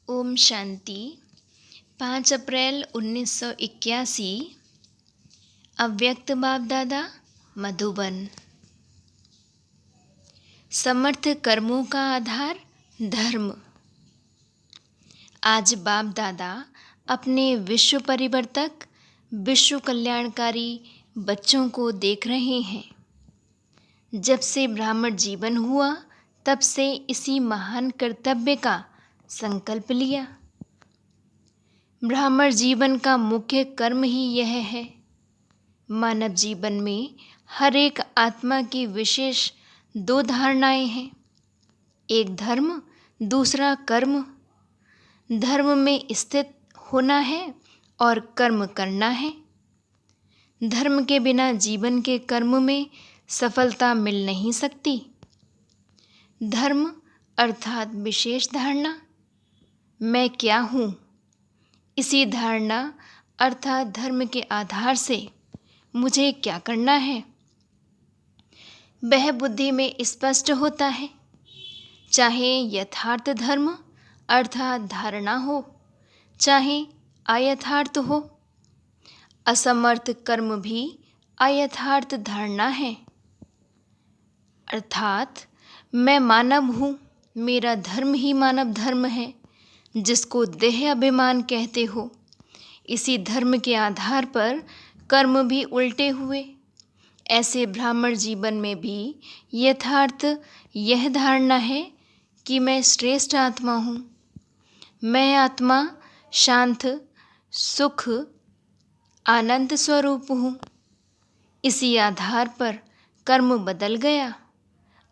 ओम शांति। 5 अप्रैल 1981। अव्यक्त बाप दादा, मधुबन। समर्थ कर्मों का आधार धर्म। आज बाप दादा अपने विश्व परिवर्तक, विश्व कल्याणकारी बच्चों को देख रहे हैं। जब से ब्राह्मण जीवन हुआ तब से इसी महान कर्तव्य का संकल्प लिया। ब्राह्मण जीवन का मुख्य कर्म ही यह है। मानव जीवन में हर एक आत्मा की विशेष 2 धारणाएं हैं, एक धर्म, दूसरा कर्म। धर्म में स्थित होना है और कर्म करना है। धर्म के बिना जीवन के कर्म में सफलता मिल नहीं सकती। धर्म अर्थात विशेष धारणा, मैं क्या हूँ। इसी धारणा अर्थात धर्म के आधार से मुझे क्या करना है, वह बुद्धि में स्पष्ट होता है। चाहे यथार्थ धर्म अर्थात धारणा हो, चाहे अयथार्थ हो। असमर्थ कर्म भी अयथार्थ धारणा है। अर्थात मैं मानव हूँ, मेरा धर्म ही मानव धर्म है, जिसको देह अभिमान कहते हो। इसी धर्म के आधार पर कर्म भी उल्टे हुए। ऐसे ब्राह्मण जीवन में भी यथार्थ यह धारणा है कि मैं श्रेष्ठ आत्मा हूँ। मैं आत्मा शांत, सुख, आनंद स्वरूप हूँ। इसी आधार पर कर्म बदल गया।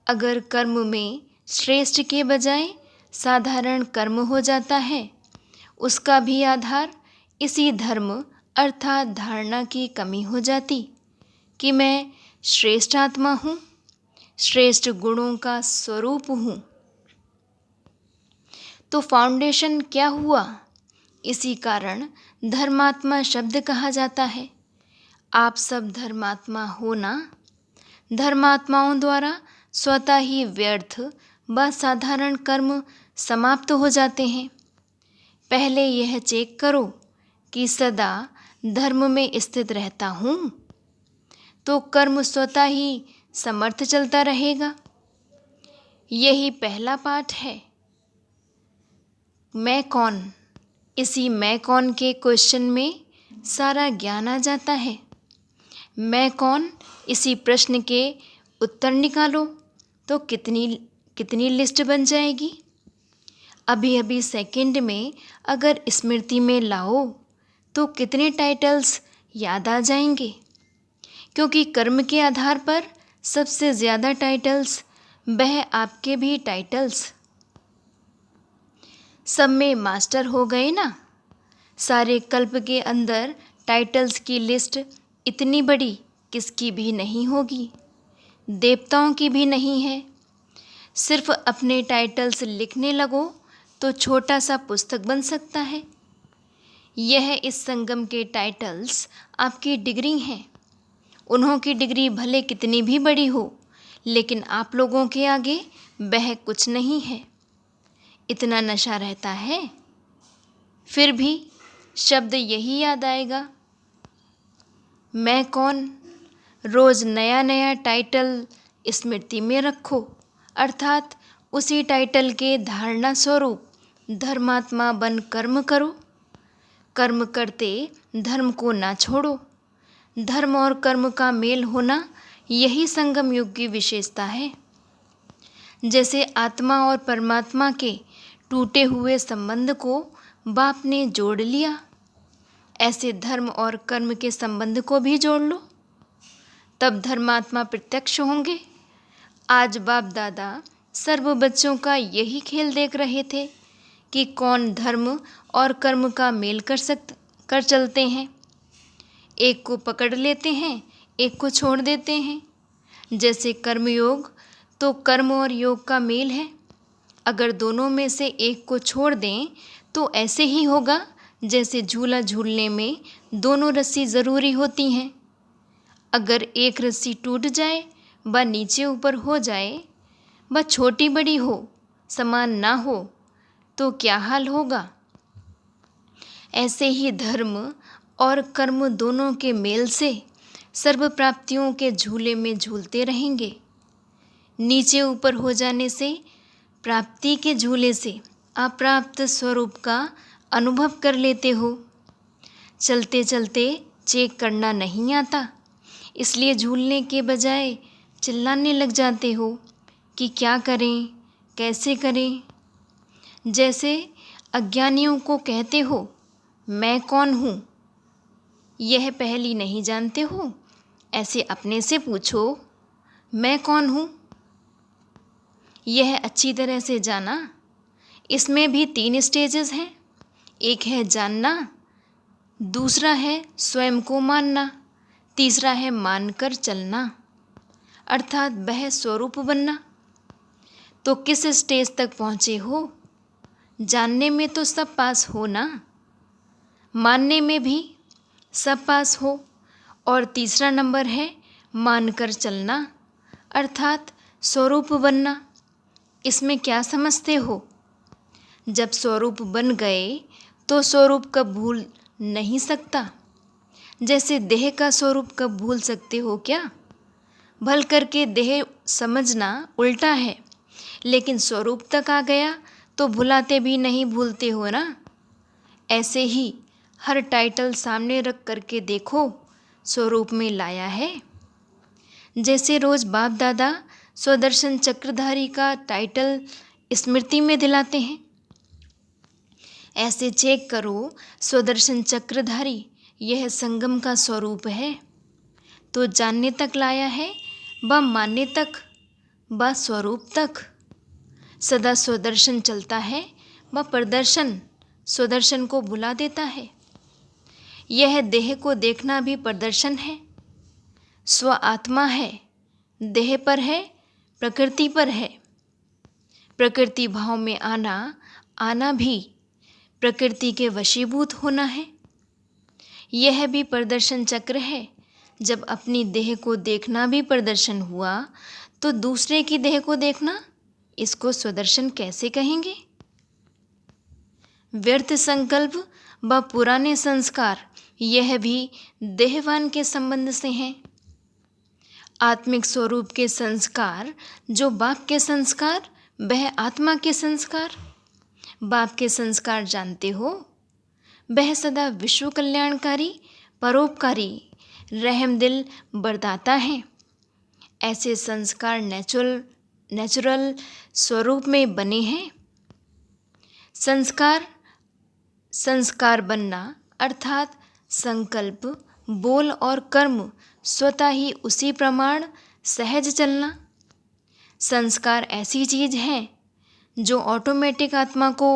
अगर कर्म में श्रेष्ठ के बजाय साधारण कर्म हो जाता है, उसका भी आधार इसी धर्म अर्थात धारणा की कमी हो जाती कि मैं श्रेष्ठ आत्मा हूँ, श्रेष्ठ गुणों का स्वरूप हूँ। तो फाउंडेशन क्या हुआ? इसी कारण धर्मात्मा शब्द कहा जाता है। आप सब धर्मात्मा हो ना? धर्मात्माओं द्वारा स्वतः ही व्यर्थ व साधारण कर्म समाप्त हो जाते हैं। पहले यह चेक करो कि सदा धर्म में स्थित रहता हूँ, तो कर्म स्वतः ही समर्थ चलता रहेगा। यही पहला पाठ है। मैं कौन? इसी मैं कौन के क्वेश्चन में सारा ज्ञान आ जाता है। मैं कौन? इसी प्रश्न के उत्तर निकालो तो कितनी लिस्ट बन जाएगी। अभी अभी सेकंड में अगर स्मृति में लाओ तो कितने टाइटल्स याद आ जाएंगे, क्योंकि कर्म के आधार पर सबसे ज़्यादा टाइटल्स, वह आपके भी टाइटल्स। सब में मास्टर हो गए ना। सारे कल्प के अंदर टाइटल्स की लिस्ट इतनी बड़ी किसकी भी नहीं होगी, देवताओं की भी नहीं है। सिर्फ अपने टाइटल्स लिखने लगो तो छोटा सा पुस्तक बन सकता है। यह इस संगम के टाइटल्स आपकी डिग्री हैं। उन्हों की डिग्री भले कितनी भी बड़ी हो, लेकिन आप लोगों के आगे वह कुछ नहीं है। इतना नशा रहता है, फिर भी शब्द यही याद आएगा, मैं कौन। रोज़ नया नया टाइटल स्मृति में रखो, अर्थात उसी टाइटल के धारणा स्वरूप धर्मात्मा बन कर्म करो। कर्म करते धर्म को ना छोड़ो। धर्म और कर्म का मेल होना यही संगम युग की विशेषता है। जैसे आत्मा और परमात्मा के टूटे हुए संबंध को बाप ने जोड़ लिया, ऐसे धर्म और कर्म के संबंध को भी जोड़ लो, तब धर्मात्मा प्रत्यक्ष होंगे। आज बाप दादा सर्व बच्चों का यही खेल देख रहे थे कि कौन धर्म और कर्म का मेल कर चलते हैं। एक को पकड़ लेते हैं, एक को छोड़ देते हैं। जैसे कर्मयोग तो कर्म और योग का मेल है। अगर दोनों में से एक को छोड़ दें तो ऐसे ही होगा जैसे झूला झूलने में दोनों रस्सी ज़रूरी होती हैं। अगर एक रस्सी टूट जाए व नीचे ऊपर हो जाए, व छोटी बड़ी हो, समान ना हो, तो क्या हाल होगा। ऐसे ही धर्म और कर्म दोनों के मेल से सर्व प्राप्तियों के झूले में झूलते रहेंगे। नीचे ऊपर हो जाने से प्राप्ति के झूले से अप्राप्त स्वरूप का अनुभव कर लेते हो। चलते चलते चेक करना नहीं आता, इसलिए झूलने के बजाय चिल्लाने लग जाते हो कि क्या करें, कैसे करें। जैसे अज्ञानियों को कहते हो मैं कौन हूँ, यह पहली नहीं जानते हो, ऐसे अपने से पूछो मैं कौन हूँ। यह अच्छी तरह से जाना। इसमें भी 3 स्टेजेस हैं। एक है जानना, दूसरा है स्वयं को मानना, तीसरा है मानकर चलना, अर्थात वह स्वरूप बनना। तो किस स्टेज तक पहुँचे हो। जानने में तो सब पास हो ना, मानने में भी सब पास हो, और तीसरा नंबर है मानकर चलना, अर्थात स्वरूप बनना। इसमें क्या समझते हो। जब स्वरूप बन गए तो स्वरूप कब भूल नहीं सकता। जैसे देह का स्वरूप कब भूल सकते हो क्या। भल करके देह समझना उल्टा है, लेकिन स्वरूप तक आ गया तो भुलाते भी नहीं भूलते हो ना। ऐसे ही हर टाइटल सामने रख करके देखो स्वरूप में लाया है। जैसे रोज बाप दादा स्वदर्शन चक्रधारी का टाइटल स्मृति में दिलाते हैं, ऐसे चेक करो स्वदर्शन चक्रधारी यह संगम का स्वरूप है। तो जानने तक लाया है, व मानने तक, व स्वरूप तक। सदा स्वदर्शन चलता है, व प्रदर्शन स्वदर्शन को भुला देता है। यह देह को देखना भी प्रदर्शन है। स्व आत्मा है, देह पर है, प्रकृति पर है। प्रकृति भाव में आना भी प्रकृति के वशीभूत होना है। यह भी प्रदर्शन चक्र है। जब अपनी देह को देखना भी प्रदर्शन हुआ तो दूसरे की देह को देखना, इसको स्वदर्शन कैसे कहेंगे। व्यर्थ संकल्प व पुराने संस्कार यह भी देहवान के संबंध से हैं। आत्मिक स्वरूप के संस्कार जो बाप के संस्कार, वह आत्मा के संस्कार। बाप के संस्कार जानते हो, वह सदा विश्व कल्याणकारी, परोपकारी, रहमदिल बरदाता है। ऐसे संस्कार नेचुरल स्वरूप में बने हैं। संस्कार बनना अर्थात संकल्प, बोल और कर्म स्वतः ही उसी प्रमाण सहज चलना। संस्कार ऐसी चीज है जो ऑटोमेटिक आत्मा को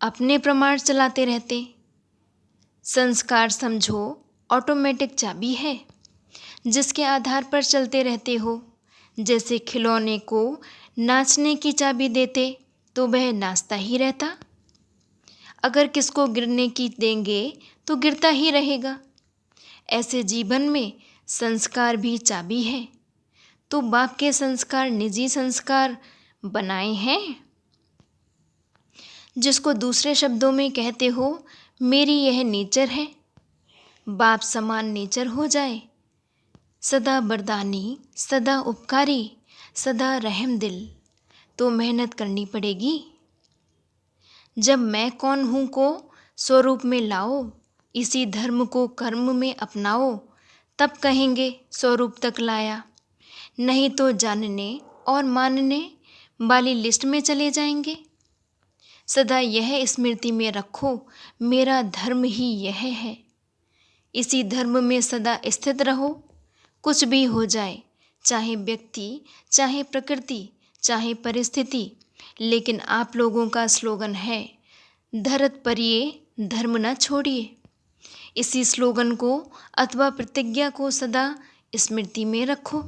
अपने प्रमाण चलाते रहते। संस्कार समझो ऑटोमेटिक चाबी है, जिसके आधार पर चलते रहते हो। जैसे खिलौने को नाचने की चाबी देते तो वह नाचता ही रहता। अगर किसको गिरने की देंगे तो गिरता ही रहेगा। ऐसे जीवन में संस्कार भी चाबी है। तो बाप के संस्कार निजी संस्कार बनाए हैं, जिसको दूसरे शब्दों में कहते हो मेरी यह नेचर है। बाप समान नेचर हो जाए, सदा बरदानी, सदा उपकारी, सदा रहमदिल, तो मेहनत करनी पड़ेगी। जब मैं कौन हूँ को स्वरूप में लाओ, इसी धर्म को कर्म में अपनाओ, तब कहेंगे स्वरूप तक लाया। नहीं तो जानने और मानने वाली लिस्ट में चले जाएंगे। सदा यह स्मृति में रखो मेरा धर्म ही यह है। इसी धर्म में सदा स्थित रहो। कुछ भी हो जाए, चाहे व्यक्ति, चाहे प्रकृति, चाहे परिस्थिति, लेकिन आप लोगों का स्लोगन है धरत परिये धर्म न छोड़िए। इसी स्लोगन को अथवा प्रतिज्ञा को सदा स्मृति में रखो।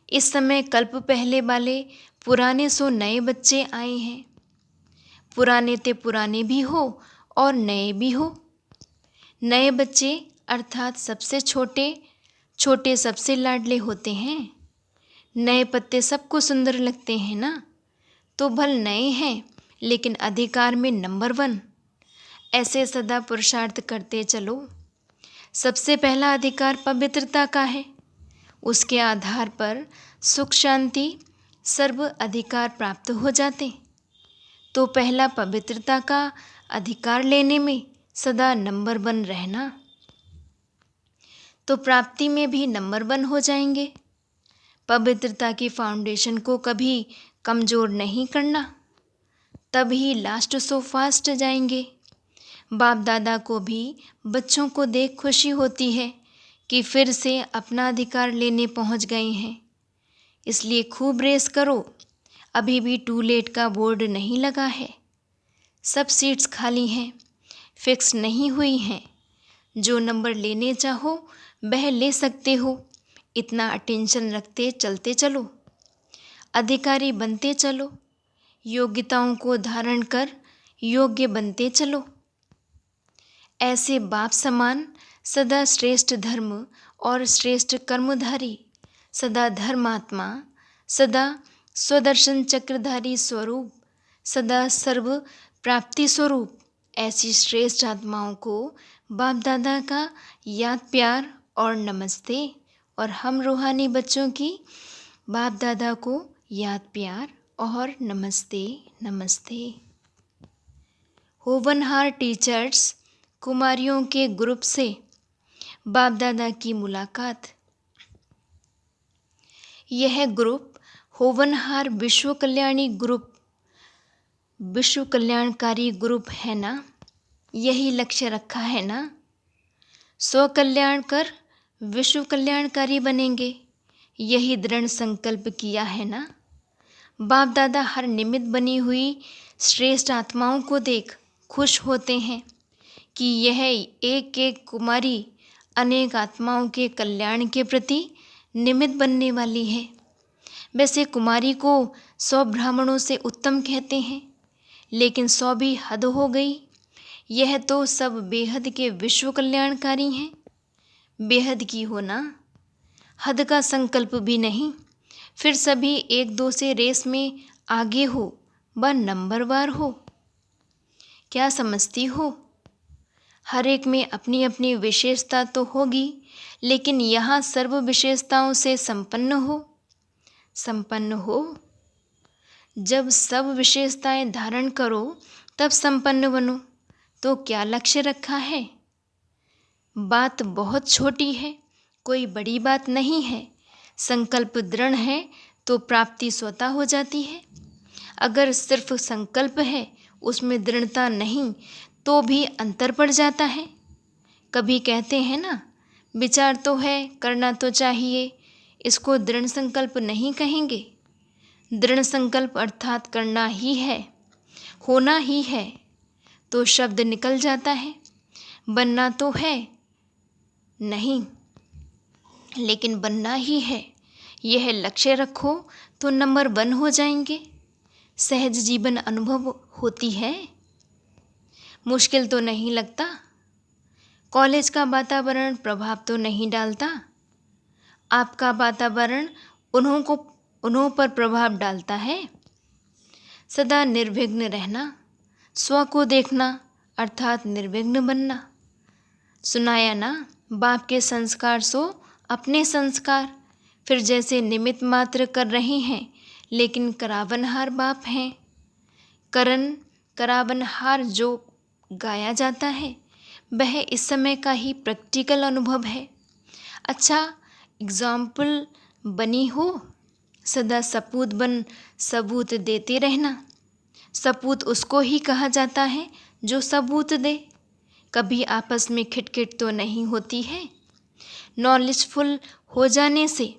इस समय कल्प पहले वाले पुराने सो नए बच्चे आए हैं। पुराने ते पुराने भी हो और नए भी हो। नए बच्चे अर्थात सबसे छोटे, छोटे सबसे लाडले होते हैं। नए पत्ते सबको सुंदर लगते हैं ना। तो भल नए हैं, लेकिन अधिकार में नंबर 1। ऐसे सदा पुरुषार्थ करते चलो। सबसे पहला अधिकार पवित्रता का है। उसके आधार पर सुख शांति सर्व अधिकार प्राप्त हो जाते। तो पहला पवित्रता का अधिकार लेने में सदा नंबर 1 रहना, तो प्राप्ति में भी नंबर 1 हो जाएंगे। पवित्रता की फाउंडेशन को कभी कमज़ोर नहीं करना, तभी लास्ट सो फास्ट जाएंगे। बाप दादा को भी बच्चों को देख खुशी होती है कि फिर से अपना अधिकार लेने पहुंच गए हैं। इसलिए खूब रेस करो। अभी भी टू लेट का बोर्ड नहीं लगा है। सब सीट्स खाली हैं, फिक्स नहीं हुई हैं। जो नंबर लेने चाहो वह ले सकते हो। इतना अटेंशन रखते चलते चलो। अधिकारी बनते चलो। योग्यताओं को धारण कर योग्य बनते चलो। ऐसे बाप समान सदा श्रेष्ठ धर्म और श्रेष्ठ कर्मधारी, सदा धर्मात्मा, सदा स्वदर्शन चक्रधारी स्वरूप, सदा सर्व प्राप्ति स्वरूप, ऐसी श्रेष्ठ आत्माओं को बाप दादा का याद प्यार और नमस्ते। और हम रूहानी बच्चों की बाप दादा को याद प्यार और नमस्ते नमस्ते। होवनहार टीचर्स कुमारियों के ग्रुप से बाप दादा की मुलाकात। यह ग्रुप होवनहार विश्व कल्याणी ग्रुप, विश्व कल्याणकारी ग्रुप है ना। यही लक्ष्य रखा है ना। स्व कल्याण कर विश्व कल्याणकारी बनेंगे, यही दृढ़ संकल्प किया है ना। बाप दादा हर निमित्त बनी हुई श्रेष्ठ आत्माओं को देख खुश होते हैं कि यह एक एक कुमारी अनेक आत्माओं के कल्याण के प्रति निमित्त बनने वाली है। वैसे कुमारी को 100 ब्राह्मणों से उत्तम कहते हैं, लेकिन 100 भी हद हो गई। यह तो सब बेहद के विश्व कल्याणकारी हैं। बेहद की हो ना, हद का संकल्प भी नहीं। फिर सभी एक दो से रेस में आगे हो व नंबरवार हो। क्या समझती हो? हर एक में अपनी अपनी विशेषता तो होगी, लेकिन यहाँ सर्व विशेषताओं से संपन्न हो। जब सब विशेषताएं धारण करो तब संपन्न बनो। तो क्या लक्ष्य रखा है? बात बहुत छोटी है, कोई बड़ी बात नहीं है। संकल्प दृढ़ है तो प्राप्ति स्वतः हो जाती है। अगर सिर्फ संकल्प है, उसमें दृढ़ता नहीं, तो भी अंतर पड़ जाता है। कभी कहते हैं ना, विचार तो है, करना तो चाहिए, इसको दृढ़ संकल्प नहीं कहेंगे। दृढ़ संकल्प अर्थात करना ही है, होना ही है, तो शब्द निकल जाता है। बनना तो है नहीं, लेकिन बनना ही है। यह लक्ष्य रखो तो नंबर 1 हो जाएंगे। सहज जीवन अनुभव होती है, मुश्किल तो नहीं लगता। कॉलेज का वातावरण प्रभाव तो नहीं डालता। आपका वातावरण उन्हों पर प्रभाव डालता है। सदा निर्विघ्न रहना, स्व को देखना अर्थात निर्विघ्न बनना। सुनाया ना, बाप के संस्कार सो अपने संस्कार। फिर जैसे निमित्त मात्र कर रहे हैं, लेकिन करावनहार बाप हैं। करावनहार जो गाया जाता है वह इस समय का ही प्रैक्टिकल अनुभव है। अच्छा एग्जाम्पल बनी हो, सदा सपूत बन सबूत देते रहना। सपूत उसको ही कहा जाता है जो सबूत दे। कभी आपस में खिटखिट तो नहीं होती है। नॉलेजफुल हो जाने से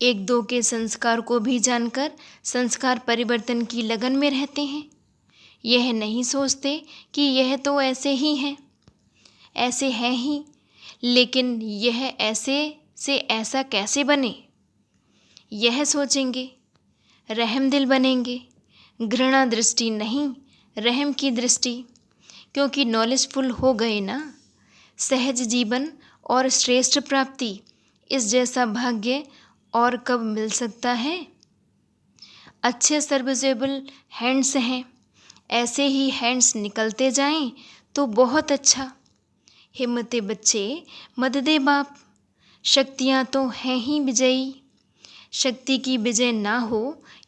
एक दो के संस्कार को भी जानकर संस्कार परिवर्तन की लगन में रहते हैं। यह नहीं सोचते कि यह तो ऐसे ही हैं, ऐसे हैं ही, लेकिन यह ऐसे से ऐसा कैसे बने, यह सोचेंगे। रहम दिल बनेंगे, घृणा दृष्टि नहीं, रहम की दृष्टि, क्योंकि नॉलेजफुल हो गए ना। सहज जीवन और श्रेष्ठ प्राप्ति, इस जैसा भाग्य और कब मिल सकता है। अच्छे सर्विसेबल हैंड्स हैं, ऐसे ही हैंड्स निकलते जाएं तो बहुत अच्छा। हिम्मते बच्चे मददे बाप, शक्तियाँ तो हैं ही विजयी। शक्ति की विजय ना हो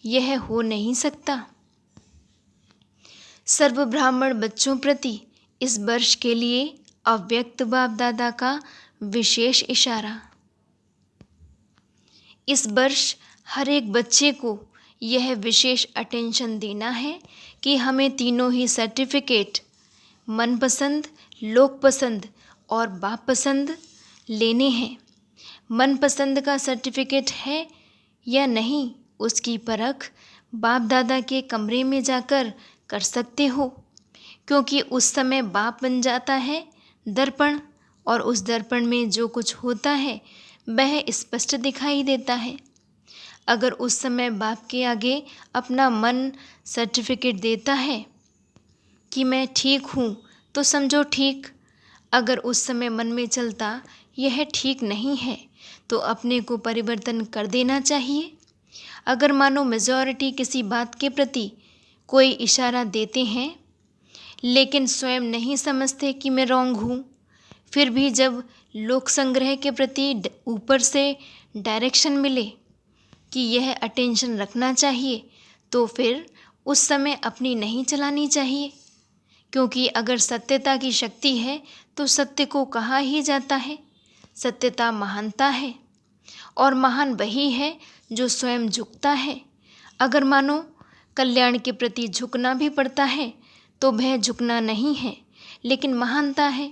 यह हो नहीं सकता। सर्व ब्राह्मण बच्चों प्रति इस वर्ष के लिए अव्यक्त बाप दादा का विशेष इशारा। इस वर्ष हर एक बच्चे को यह विशेष अटेंशन देना है कि हमें तीनों ही सर्टिफिकेट मनपसंद, लोक पसंद और बाप पसंद लेने हैं। मनपसंद का सर्टिफिकेट है या नहीं उसकी परख बाप दादा के कमरे में जाकर कर सकते हो, क्योंकि उस समय बाप बन जाता है दर्पण, और उस दर्पण में जो कुछ होता है वह स्पष्ट दिखाई देता है। अगर उस समय बाप के आगे अपना मन सर्टिफिकेट देता है कि मैं ठीक हूँ तो समझो ठीक। अगर उस समय मन में चलता यह ठीक नहीं है तो अपने को परिवर्तन कर देना चाहिए। अगर मानो मेजॉरिटी किसी बात के प्रति कोई इशारा देते हैं लेकिन स्वयं नहीं समझते कि मैं रॉन्ग हूँ, फिर भी जब लोक संग्रह के प्रति ऊपर से डायरेक्शन मिले कि यह अटेंशन रखना चाहिए तो फिर उस समय अपनी नहीं चलानी चाहिए, क्योंकि अगर सत्यता की शक्ति है तो सत्य को कहा ही जाता है। सत्यता महानता है और महान वही है जो स्वयं झुकता है। अगर मानो कल्याण के प्रति झुकना भी पड़ता है तो वह झुकना नहीं है लेकिन महानता है।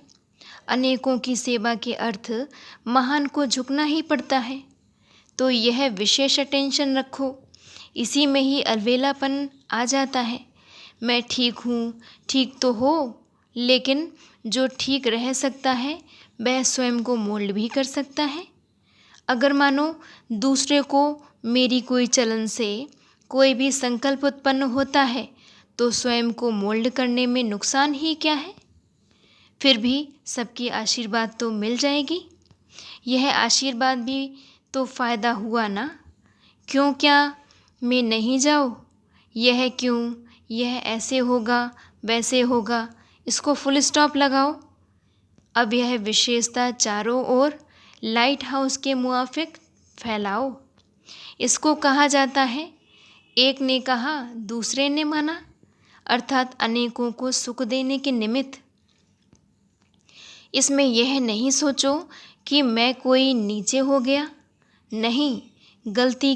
अनेकों की सेवा के अर्थ महान को झुकना ही पड़ता है। तो यह विशेष अटेंशन रखो, इसी में ही अलवेलापन आ जाता है। मैं ठीक हूँ, ठीक तो हो, लेकिन जो ठीक रह सकता है वह स्वयं को मोल्ड भी कर सकता है। अगर मानो दूसरे को मेरी कोई चलन से कोई भी संकल्प उत्पन्न होता है तो स्वयं को मोल्ड करने में नुकसान ही क्या है। फिर भी सबकी आशीर्वाद तो मिल जाएगी। यह आशीर्वाद भी तो फ़ायदा हुआ ना। क्यों क्या मैं नहीं जाऊँ, यह क्यों, यह ऐसे होगा वैसे होगा, इसको फुल स्टॉप लगाओ। अब यह विशेषता चारों ओर लाइट हाउस के मुआफिक फैलाओ। इसको कहा जाता है एक ने कहा दूसरे ने माना, अर्थात अनेकों को सुख देने के निमित्त। इसमें यह नहीं सोचो कि मैं कोई नीचे हो गया, नहीं, गलती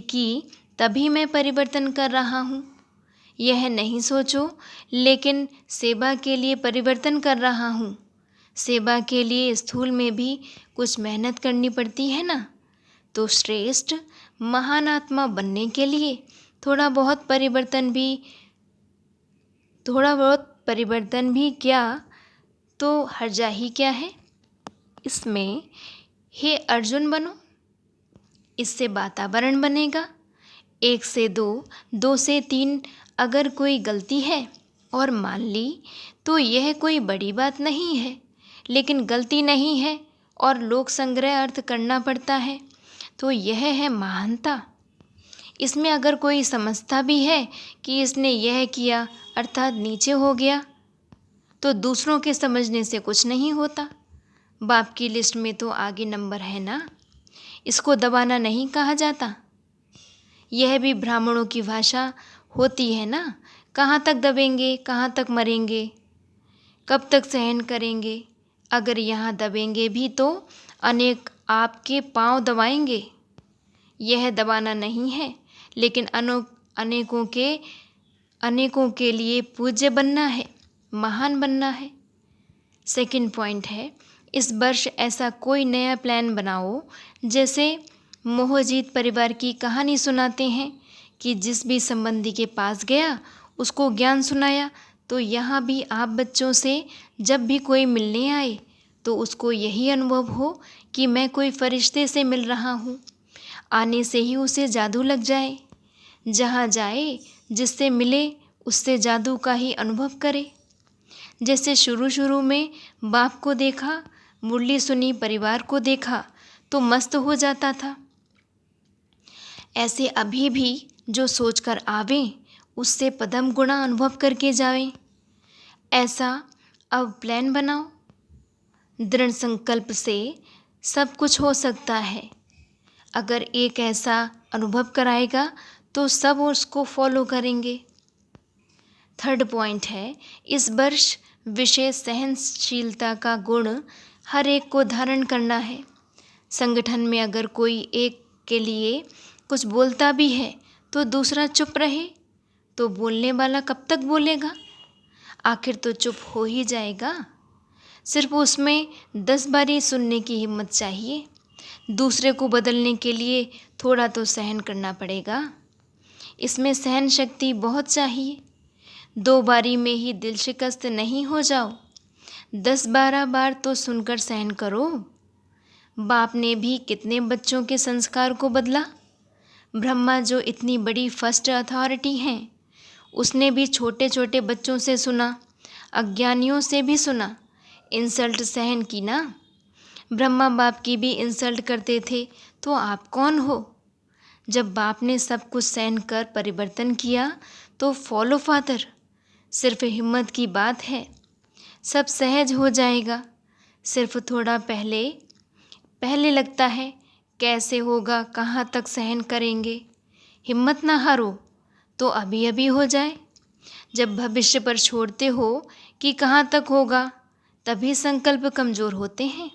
की तभी मैं परिवर्तन कर रहा हूँ, यह नहीं सोचो, लेकिन सेवा के लिए परिवर्तन कर रहा हूँ। सेवा के लिए स्थूल में भी कुछ मेहनत करनी पड़ती है ना। तो श्रेष्ठ महान आत्मा बनने के लिए थोड़ा बहुत परिवर्तन भी क्या तो हर्जा ही क्या है इसमें। हे अर्जुन बनो, इससे वातावरण बनेगा। 1 से 2, 2 से 3 अगर कोई गलती है और मान ली तो यह कोई बड़ी बात नहीं है, लेकिन गलती नहीं है और लोक संग्रह अर्थ करना पड़ता है तो यह है महानता। इसमें अगर कोई समझता भी है कि इसने यह किया अर्थात नीचे हो गया, तो दूसरों के समझने से कुछ नहीं होता। बाप की लिस्ट में तो आगे नंबर है ना, इसको दबाना नहीं कहा जाता। यह भी ब्राह्मणों की भाषा होती है ना, कहाँ तक दबेंगे, कहाँ तक मरेंगे, कब तक सहन करेंगे। अगर यहाँ दबेंगे भी तो अनेक आपके पांव दबाएंगे। यह दबाना नहीं है, लेकिन अनेकों के लिए पूज्य बनना है, महान बनना है। सेकंड पॉइंट है, इस वर्ष ऐसा कोई नया प्लान बनाओ, जैसे मोहजीत परिवार की कहानी सुनाते हैं कि जिस भी संबंधी के पास गया उसको ज्ञान सुनाया। तो यहाँ भी आप बच्चों से जब भी कोई मिलने आए तो उसको यही अनुभव हो कि मैं कोई फरिश्ते से मिल रहा हूँ। आने से ही उसे जादू लग जाए। जहाँ जाए जिससे मिले उससे जादू का ही अनुभव करे। जैसे शुरू में बाप को देखा, मुरली सुनी, परिवार को देखा तो मस्त हो जाता था, ऐसे अभी भी जो सोचकर आवें उससे पदम गुणा अनुभव करके जाएं। ऐसा अब प्लान बनाओ। दृढ़ संकल्प से सब कुछ हो सकता है। अगर एक ऐसा अनुभव कराएगा तो सब उसको फॉलो करेंगे। थर्ड पॉइंट है, इस वर्ष विशेष सहनशीलता का गुण हर एक को धारण करना है। संगठन में अगर कोई एक के लिए कुछ बोलता भी है तो दूसरा चुप रहे तो बोलने वाला कब तक बोलेगा? आखिर तो चुप हो ही जाएगा। सिर्फ उसमें 10 बारी सुनने की हिम्मत चाहिए। दूसरे को बदलने के लिए थोड़ा तो सहन करना पड़ेगा। इसमें सहन शक्ति बहुत चाहिए। 2 बारी में ही दिल शिकस्त नहीं हो जाओ, 10-12 बार तो सुनकर सहन करो। बाप ने भी कितने बच्चों के संस्कार को बदला। ब्रह्मा जो इतनी बड़ी फर्स्ट अथॉरिटी हैं, उसने भी छोटे छोटे बच्चों से सुना, अज्ञानियों से भी सुना, इंसल्ट सहन की ना। ब्रह्मा बाप की भी इंसल्ट करते थे, तो आप कौन हो? जब बाप ने सब कुछ सहन कर परिवर्तन किया तो फॉलो फादर। सिर्फ हिम्मत की बात है, सब सहज हो जाएगा। सिर्फ थोड़ा पहले लगता है कैसे होगा, कहाँ तक सहन करेंगे। हिम्मत ना हारो तो अभी अभी हो जाए। जब भविष्य पर छोड़ते हो कि कहाँ तक होगा, तभी संकल्प कमज़ोर होते हैं।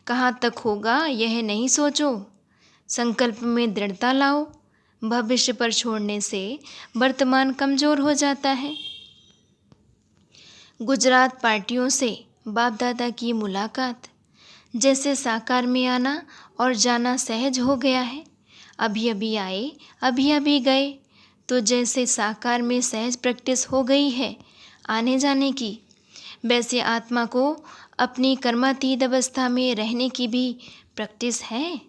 कहाँ तक होगा यह नहीं सोचो, संकल्प में दृढ़ता लाओ। भविष्य पर छोड़ने से वर्तमान कमज़ोर हो जाता है। गुजरात पार्टियों से बाप दादा की मुलाकात, जैसे साकार में आना और जाना सहज हो गया है। अभी अभी आए, अभी अभी गए, तो जैसे साकार में सहज प्रैक्टिस हो गई है आने जाने की, वैसे आत्मा को अपनी कर्मातीत अवस्था में रहने की भी प्रैक्टिस है।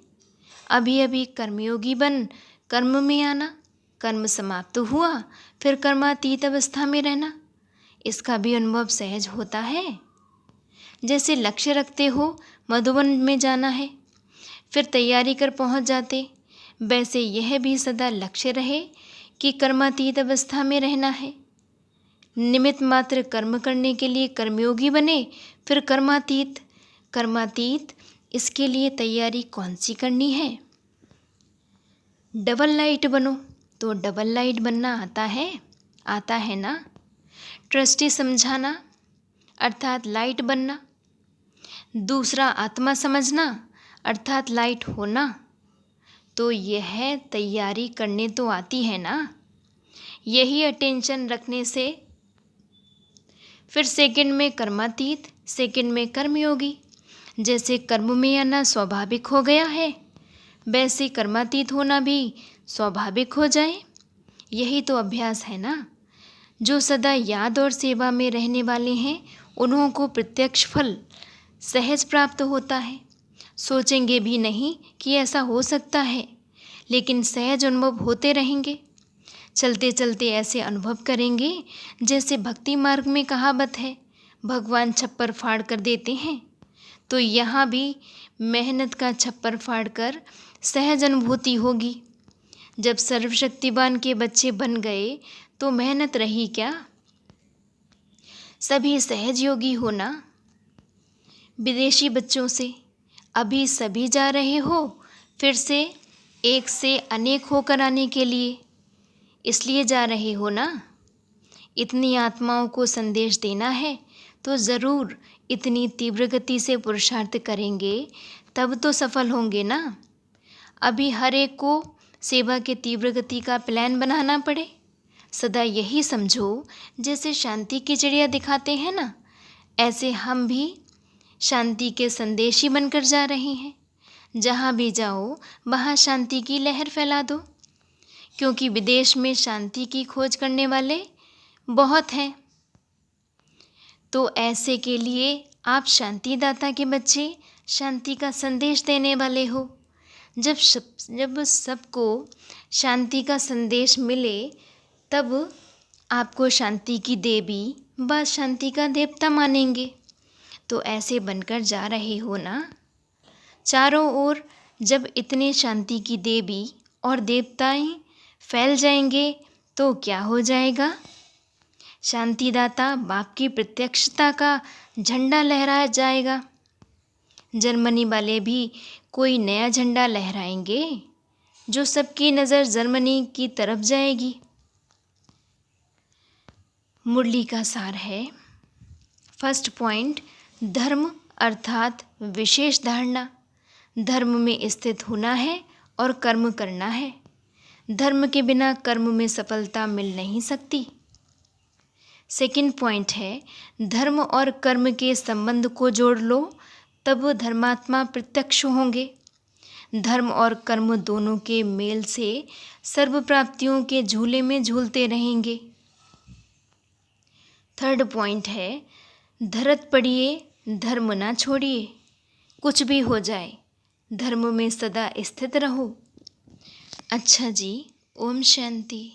अभी अभी कर्मयोगी बन कर्म में आना, कर्म समाप्त हुआ फिर कर्मातीत अवस्था में रहना, इसका भी अनुभव सहज होता है। जैसे लक्ष्य रखते हो मधुबन में जाना है, फिर तैयारी कर पहुंच जाते, वैसे यह भी सदा लक्ष्य रहे कि कर्मातीत अवस्था में रहना है। निमित्त मात्र कर्म करने के लिए कर्मयोगी बने, फिर कर्मातीत इसके लिए तैयारी कौन सी करनी है? डबल लाइट बनो, तो डबल लाइट बनना आता है ना। ट्रस्टी समझाना अर्थात लाइट बनना, दूसरा आत्मा समझना अर्थात लाइट होना, तो यह तैयारी करने तो आती है ना। यही अटेंशन रखने से फिर सेकंड में कर्मातीत, सेकंड में कर्मयोगी। जैसे कर्म में आना स्वाभाविक हो गया है, वैसे कर्मातीत होना भी स्वाभाविक हो जाए। यही तो अभ्यास है ना। जो सदा याद और सेवा में रहने वाले हैं, उन्हों को प्रत्यक्ष फल सहज प्राप्त होता है। सोचेंगे भी नहीं कि ऐसा हो सकता है, लेकिन सहज अनुभव होते रहेंगे। चलते चलते ऐसे अनुभव करेंगे जैसे भक्ति मार्ग में कहावत है, भगवान छप्पर फाड़ कर देते हैं। तो यहाँ भी मेहनत का छप्पर फाड़ कर सहज अनुभूति होगी। जब सर्वशक्तिवान के बच्चे बन गए तो मेहनत रही क्या? सभी सहज योगी होना। विदेशी बच्चों से अभी सभी जा रहे हो फिर से एक से अनेक होकर आने के लिए, इसलिए जा रहे हो ना। इतनी आत्माओं को संदेश देना है तो ज़रूर इतनी तीव्र गति से पुरुषार्थ करेंगे, तब तो सफल होंगे ना। अभी हर एक को सेवा के तीव्र गति का प्लान बनाना पड़े। सदा यही समझो, जैसे शांति की चिड़िया दिखाते हैं ना, ऐसे हम भी शांति के संदेशी बनकर जा रहे हैं। जहाँ भी जाओ वहाँ शांति की लहर फैला दो, क्योंकि विदेश में शांति की खोज करने वाले बहुत हैं। तो ऐसे के लिए आप शांतिदाता के बच्चे, शांति का संदेश देने वाले हो। जब सबको शांति का संदेश मिले, तब आपको शांति की देवी व शांति का देवता मानेंगे। तो ऐसे बनकर जा रहे हो ना। चारों ओर जब इतने शांति की देवी और देवताएं फैल जाएंगे तो क्या हो जाएगा? शांतिदाता बाप की प्रत्यक्षता का झंडा लहराया जाएगा। जर्मनी वाले भी कोई नया झंडा लहराएंगे जो सबकी नज़र जर्मनी की तरफ जाएगी। मुरली का सार है। फर्स्ट पॉइंट, धर्म अर्थात विशेष धारणा। धर्म में स्थित होना है और कर्म करना है। धर्म के बिना कर्म में सफलता मिल नहीं सकती। सेकंड पॉइंट है, धर्म और कर्म के संबंध को जोड़ लो तब धर्मात्मा प्रत्यक्ष होंगे। धर्म और कर्म दोनों के मेल से सर्व प्राप्तियों के झूले में झूलते रहेंगे। थर्ड पॉइंट है, धरत पड़िए धर्म ना छोड़िए। कुछ भी हो जाए धर्म में सदा स्थित रहो। अच्छा जी, ओम शांति।